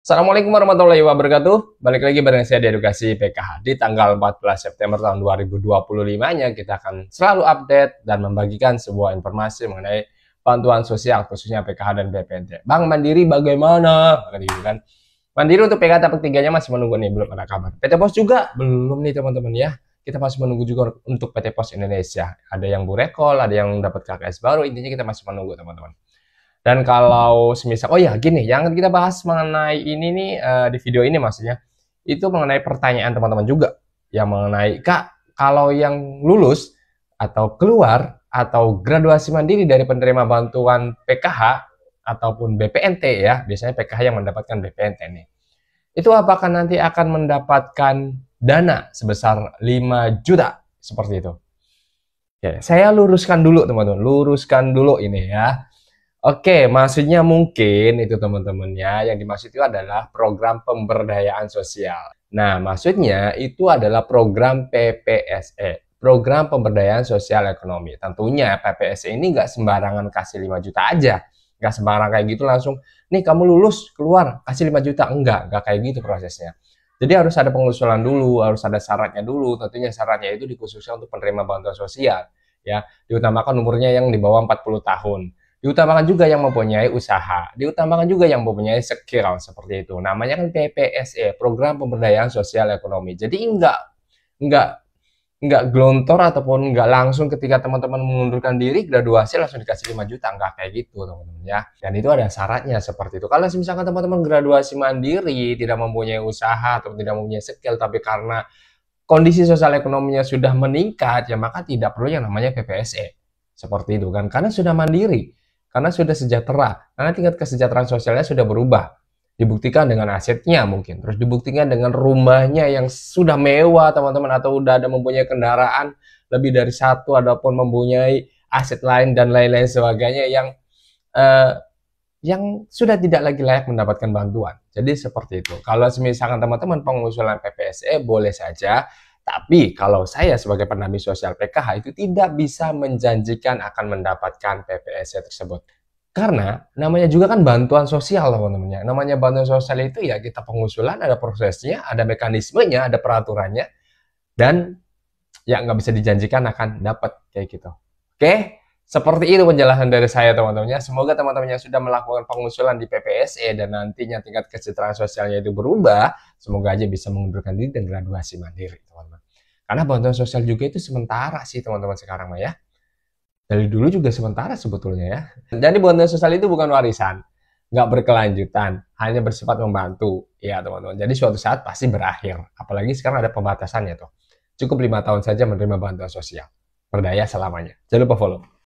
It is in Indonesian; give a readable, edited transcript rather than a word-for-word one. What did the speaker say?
Assalamualaikum warahmatullahi wabarakatuh. Balik lagi bareng saya di Edukasi PKH. Di tanggal 14 September tahun 2025-nya kita akan selalu update dan membagikan sebuah informasi mengenai bantuan sosial khususnya PKH dan BPNT. Bang, Mandiri bagaimana? Gitu kan. Mandiri untuk PKH tahap ketiganya masih menunggu nih, belum ada kabar. PT Pos juga belum nih teman-teman ya. Kita masih menunggu juga untuk PT Pos Indonesia. Ada yang burekol, ada yang dapat KKS baru. Intinya kita masih menunggu teman-teman. Dan kalau semisal, oh ya gini, yang kita bahas mengenai ini nih di video ini maksudnya, itu mengenai pertanyaan teman-teman juga, yang mengenai Kak, kalau yang lulus atau keluar atau graduasi mandiri dari penerima bantuan PKH ataupun BPNT ya, biasanya PKH yang mendapatkan BPNT nih, itu apakah nanti akan mendapatkan dana sebesar 5 juta seperti itu? Oke, saya luruskan dulu teman-teman, luruskan dulu ini ya. Oke, maksudnya mungkin itu teman-temannya yang dimaksud itu adalah program pemberdayaan sosial. Nah, maksudnya itu adalah program PPSE, program pemberdayaan sosial ekonomi. Tentunya PPSE ini nggak sembarangan kasih 5 juta aja. Nggak sembarangan kayak gitu langsung, nih kamu lulus, keluar, kasih 5 juta. Nggak kayak gitu prosesnya. Jadi harus ada pengusulan dulu, harus ada syaratnya dulu. Tentunya syaratnya itu dikhususkan untuk penerima bantuan sosial. Ya, diutamakan umurnya yang di bawah 40 tahun. Diutamakan juga yang mempunyai usaha, diutamakan juga yang mempunyai skill seperti itu. Namanya kan PPSE, Program Pemberdayaan Sosial Ekonomi. Jadi enggak enggak glontor ataupun enggak langsung ketika teman-teman mengundurkan diri graduasi langsung dikasih 5 juta, enggak kayak gitu teman-teman ya. Dan itu ada syaratnya seperti itu. Kalau misalkan teman-teman graduasi mandiri, tidak mempunyai usaha atau tidak mempunyai skill tapi karena kondisi sosial ekonominya sudah meningkat ya maka tidak perlu yang namanya PPSE. Seperti itu kan karena sudah mandiri. Karena sudah sejahtera, karena tingkat kesejahteraan sosialnya sudah berubah. Dibuktikan dengan asetnya mungkin, terus dibuktikan dengan rumahnya yang sudah mewah teman-teman, atau udah ada mempunyai kendaraan lebih dari satu, ataupun mempunyai aset lain dan lain-lain sebagainya eh, yang sudah tidak lagi layak mendapatkan bantuan. Jadi seperti itu. Kalau misalkan teman-teman pengusulan PPSE boleh saja, tapi kalau saya sebagai pendamping sosial PKH itu tidak bisa menjanjikan akan mendapatkan PPSE tersebut. Karena namanya juga kan bantuan sosial teman-teman ya. Namanya bantuan sosial itu ya kita pengusulan, ada prosesnya, ada mekanismenya, ada peraturannya, dan ya nggak bisa dijanjikan akan dapat kayak gitu. Oke, seperti itu penjelasan dari saya teman-temannya. Semoga teman-teman yang sudah melakukan pengusulan di PPSE dan nantinya tingkat kesejahteraan sosialnya itu berubah, semoga aja bisa mengundurkan diri dan graduasi mandiri teman-teman. Karena bantuan sosial juga itu sementara sih teman-teman sekarang mah ya. Dari dulu juga sementara sebetulnya ya. Jadi bantuan sosial itu bukan warisan, nggak berkelanjutan, hanya bersifat membantu. Ya teman-teman, jadi suatu saat pasti berakhir. Apalagi sekarang ada pembatasannya tuh. Cukup 5 tahun saja menerima bantuan sosial. Berdaya selamanya. Jangan lupa follow.